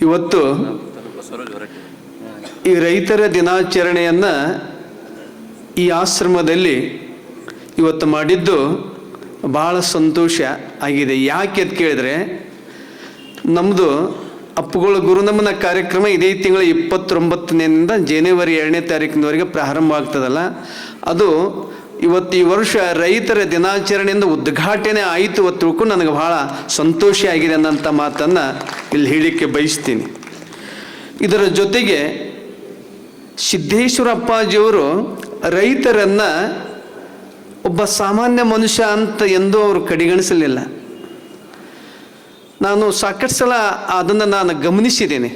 ಇವತ್ತು ಈ ರೈತರ ದಿನಾಚರಣೆಯನ್ನು ಈ ಆಶ್ರಮದಲ್ಲಿ ಇವತ್ತು ಮಾಡಿದ್ದು ಭಾಳ ಸಂತೋಷ ಆಗಿದೆ. ಯಾಕೆ ಅಂತ ಕೇಳಿದರೆ, ನಮ್ಮದು ಅಪ್ಪುಗಳ ಗುರುನಮನ ಕಾರ್ಯಕ್ರಮ ಇದೇ ತಿಂಗಳ 29ನೇದಿಂದ ಜನವರಿ 2ನೇ ತಾರೀಕಿನವರೆಗೆ ಪ್ರಾರಂಭ ಆಗ್ತದಲ್ಲ, ಅದು ಇವತ್ತು ಈ ವರ್ಷ ರೈತರ ದಿನಾಚರಣೆಯಿಂದ ಉದ್ಘಾಟನೆ ಆಯಿತು ಅಂತ ತಿಳ್ಕೊಂಡು ನನಗೆ ಭಾಳ ಸಂತೋಷ ಆಗಿದೆ ಅನ್ನೋಂಥ ಮಾತನ್ನು ಇಲ್ಲಿ ಹೇಳಲಿಕ್ಕೆ ಬಯಸ್ತೀನಿ. ಇದರ ಜೊತೆಗೆ ಸಿದ್ದೇಶ್ವರ ಅಪ್ಪಾಜಿಯವರು ರೈತರನ್ನು ಒಬ್ಬ ಸಾಮಾನ್ಯ ಮನುಷ್ಯ ಅಂತ ಎಂದೂ ಅವರು ಕಡೆಗಣಿಸಲಿಲ್ಲ. ನಾನು ಸಾಕಷ್ಟು ಸಲ ಅದನ್ನು ನಾನು ಗಮನಿಸಿದ್ದೇನೆ.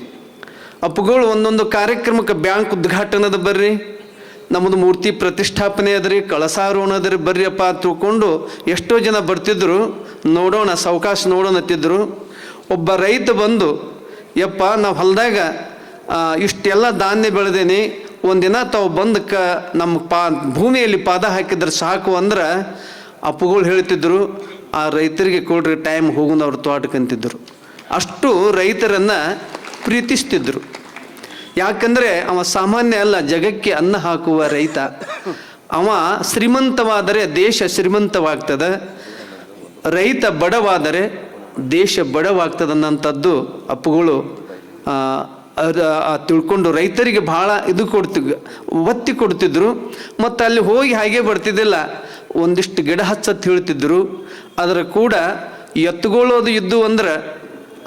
ಅಪ್ಪುಗಳು ಒಂದೊಂದು ಕಾರ್ಯಕ್ರಮಕ್ಕೆ ಬ್ಯಾಂಕ್ ಉದ್ಘಾಟನೆದ ಬರ್ರಿ, ನಮ್ಮದು ಮೂರ್ತಿ ಪ್ರತಿಷ್ಠಾಪನೆ ಅದ್ರಿ, ಕಳಸಾರೋಹಣ ಅದ್ರಿ, ಬರ್ರಿ ಅಪ್ಪ ತಿಳ್ಕೊಂಡು ಎಷ್ಟೋ ಜನ ಬರ್ತಿದ್ರು. ನೋಡೋಣ ಸಾವಕಾಶ ನೋಡೋಣ ಅಂತಿದ್ರು. ಒಬ್ಬ ರೈತ ಬಂದು, ಯಪ್ಪ ನಾವು ಹೊಲದಾಗ ಇಷ್ಟೆಲ್ಲ ಧಾನ್ಯ ಬೆಳೆದೇನೆ, ಒಂದಿನ ತಾವು ಬಂದು ನಮ್ಮ ಭೂಮಿಯಲ್ಲಿ ಪಾದ ಹಾಕಿದ್ರೆ ಸಾಕು ಅಂದ್ರೆ ಅಪ್ಪುಗಳು ಹೇಳ್ತಿದ್ರು, ಆ ರೈತರಿಗೆ ಕೊಡ್ರಿ ಟೈಮ್ ಹೋಗೋದು ಅವ್ರು ತೋಟಕ್ಕಂತಿದ್ರು. ಅಷ್ಟು ರೈತರನ್ನು ಪ್ರೀತಿಸ್ತಿದ್ರು. ಯಾಕಂದರೆ ಅವ ಸಾಮಾನ್ಯ ಅಲ್ಲ, ಜಗಕ್ಕೆ ಅನ್ನ ಹಾಕುವ ರೈತ. ಅವ ಶ್ರೀಮಂತವಾದರೆ ದೇಶ ಶ್ರೀಮಂತವಾಗ್ತದೆ, ರೈತ ಬಡವಾದರೆ ದೇಶ ಬಡವಾಗ್ತದನ್ನಂಥದ್ದು ಅಪ್ಪುಗಳು ತಿಳ್ಕೊಂಡು ರೈತರಿಗೆ ಭಾಳ ಒತ್ತಿ ಕೊಡ್ತಿದ್ರು. ಮತ್ತು ಅಲ್ಲಿ ಹೋಗಿ ಹಾಗೆ ಬರ್ತಿದ್ದಿಲ್ಲ, ಒಂದಿಷ್ಟು ಗಿಡ ಹಚ್ಚತ್ತು ಹೇಳ್ತಿದ್ರು. ಅದರ ಕೂಡ ಎತ್ತುಕೊಳ್ಳೋದು ಇದ್ದು ಅಂದ್ರೆ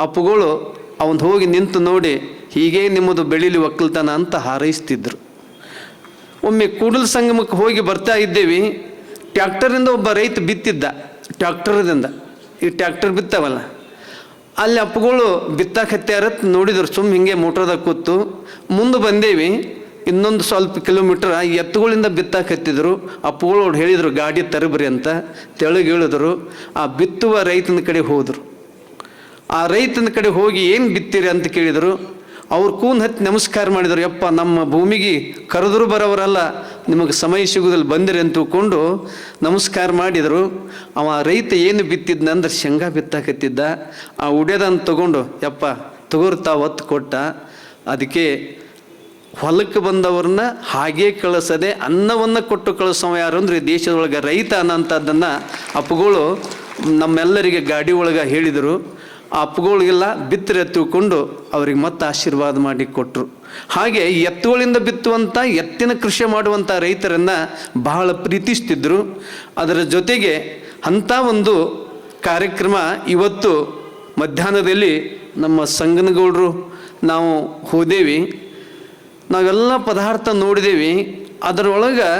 ಅಪ್ಪುಗಳು ಅವನು ಹೋಗಿ ನಿಂತು ನೋಡಿ, ಹೀಗೆ ನಿಮ್ಮದು ಬೆಳೀಲಿ ಒಕ್ಕಲ್ತನ ಅಂತ ಹಾರೈಸ್ತಿದ್ರು. ಒಮ್ಮೆ ಕೂಡಲ ಸಂಗಮಕ್ಕೆ ಹೋಗಿ ಬರ್ತಾ ಇದ್ದೇವೆ, ಟ್ಯಾಕ್ಟರಿಂದ ಒಬ್ಬ ರೈತ ಬಿತ್ತಿದ್ದ. ಟ್ಯಾಕ್ಟರ್ದಿಂದ ಈ ಟ್ಯಾಕ್ಟರ್ ಬಿತ್ತಾವಲ್ಲ, ಅಲ್ಲಿ ಅಪ್ಪುಗಳು ಬಿತ್ತಾಕತ್ಯಾರತ್ ನೋಡಿದ್ರು. ಸುಮ್ಮ ಹಿಂಗೆ ಮೋಟ್ರದಾಗ ಕೂತು ಮುಂದೆ ಬಂದೇವಿ. ಇನ್ನೊಂದು ಸ್ವಲ್ಪ ಕಿಲೋಮೀಟ್ರ್ ಎತ್ತುಗಳಿಂದ ಬಿತ್ತಾಕತ್ತಿದ್ರು. ಅಪ್ಪುಗಳು ಹೇಳಿದರು ಗಾಡಿ ತರಬ್ರಿ ಅಂತ. ತೆಳಗೆ ಹೇಳಿದ್ರು. ಆ ಬಿತ್ತುವ ರೈತನ ಕಡೆ ಹೋದರು. ಆ ರೈತನ ಕಡೆ ಹೋಗಿ ಏನು ಬಿತ್ತೀರಿ ಅಂತ ಕೇಳಿದರು. ಅವ್ರು ಕೂನ್ ಹತ್ತಿ ನಮಸ್ಕಾರ ಮಾಡಿದರು. ಯಪ್ಪ, ನಮ್ಮ ಭೂಮಿಗೆ ಕರೆದ್ರು ಬರೋವರಲ್ಲ, ನಿಮಗೆ ಸಮಯ ಸಿಗೋದಲ್ಲಿ ಬಂದಿರಿ ಅಂತ ತಿಳ್ಕೊಂಡು ನಮಸ್ಕಾರ ಮಾಡಿದರು. ಅವ ರೈತ ಏನು ಬಿತ್ತಿದ್ನಂದ್ರೆ ಶೇಂಗಾ ಬಿತ್ತಾಕತ್ತಿದ್ದ. ಆ ಉಡ್ಯದನ್ನು ತಗೊಂಡು, ಯಪ್ಪ ತಗೋರ್ತಾ ಒತ್ತು ಕೊಟ್ಟ. ಅದಕ್ಕೆ ಹೊಲಕ್ಕೆ ಬಂದವ್ರನ್ನ ಹಾಗೇ ಕಳಿಸದೆ ಅನ್ನವನ್ನು ಕೊಟ್ಟು ಕಳಿಸೋ ಯಾರು ಅಂದರೆ ದೇಶದೊಳಗೆ ರೈತ ಅನ್ನೋಂಥದ್ದನ್ನು ಅಪ್ಪುಗಳು ನಮ್ಮೆಲ್ಲರಿಗೆ ಗಾಡಿ ಒಳಗೆ ಹೇಳಿದರು. ಆ ಅಪ್ಪುಗಳಿಗೆಲ್ಲ ಬಿತ್ತರೆ ತಿಳ್ಕೊಂಡು ಅವ್ರಿಗೆ ಮತ್ತೆ ಆಶೀರ್ವಾದ ಮಾಡಿ ಕೊಟ್ಟರು. ಹಾಗೆ ಎತ್ತುಗಳಿಂದ ಬಿತ್ತುವಂಥ ಎತ್ತಿನ ಕೃಷಿ ಮಾಡುವಂಥ ರೈತರನ್ನು ಬಹಳ ಪ್ರೀತಿಸ್ತಿದ್ರು. ಅದರ ಜೊತೆಗೆ ಅಂಥ ಒಂದು ಕಾರ್ಯಕ್ರಮ ಇವತ್ತು ಮಧ್ಯಾಹ್ನದಲ್ಲಿ ನಮ್ಮ ಸಂಗನಗೌಡರು ನಾವು ಹೋದೇವಿ. ನಾವೆಲ್ಲ ಪದಾರ್ಥ ನೋಡಿದೇವಿ. ಅದರೊಳಗೆ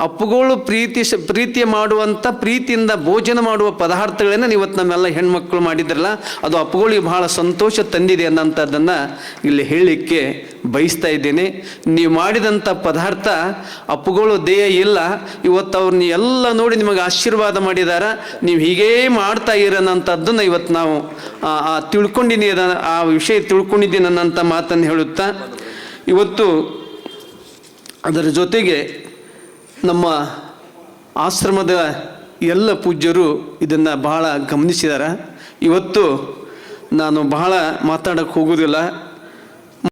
ಅಪ್ಪುಗಳು ಪ್ರೀತಿ ಮಾಡುವಂಥ ಪ್ರೀತಿಯಿಂದ ಭೋಜನ ಮಾಡುವ ಪದಾರ್ಥಗಳನ್ನ ಇವತ್ತು ನಮ್ಮೆಲ್ಲ ಹೆಣ್ಮಕ್ಳು ಮಾಡಿದ್ರಲ್ಲ, ಅದು ಅಪ್ಪುಗಳಿಗೆ ಬಹಳ ಸಂತೋಷ ತಂದಿದೆ ಅನ್ನೋಂಥದ್ದನ್ನು ಇಲ್ಲಿ ಹೇಳಲಿಕ್ಕೆ ಬಯಸ್ತಾ ಇದ್ದೇನೆ. ನೀವು ಮಾಡಿದಂಥ ಪದಾರ್ಥ ಅಪ್ಪುಗಳು ದೇಹ ಇಲ್ಲ, ಇವತ್ತು ಅವ್ರನ್ನ ಎಲ್ಲ ನೋಡಿ ನಿಮಗೆ ಆಶೀರ್ವಾದ ಮಾಡಿದಾರ. ನೀವು ಹೀಗೇ ಮಾಡ್ತಾ ಇರೋಂಥದ್ದನ್ನು ಇವತ್ತು ನಾವು ತಿಳ್ಕೊಂಡಿದ್ದೀನಿ, ಆ ವಿಷಯ ತಿಳ್ಕೊಂಡಿದ್ದೀನಿ ಅನ್ನೋಂಥ ಮಾತನ್ನು ಹೇಳುತ್ತಾ, ಇವತ್ತು ಅದರ ಜೊತೆಗೆ ನಮ್ಮ ಆಶ್ರಮದ ಎಲ್ಲ ಪೂಜ್ಯರು ಇದನ್ನು ಬಹಳ ಗಮನಿಸಿದ್ದಾರೆ. ಇವತ್ತು ನಾನು ಬಹಳ ಮಾತಾಡೋಕ್ಕೆ ಹೋಗೋದಿಲ್ಲ.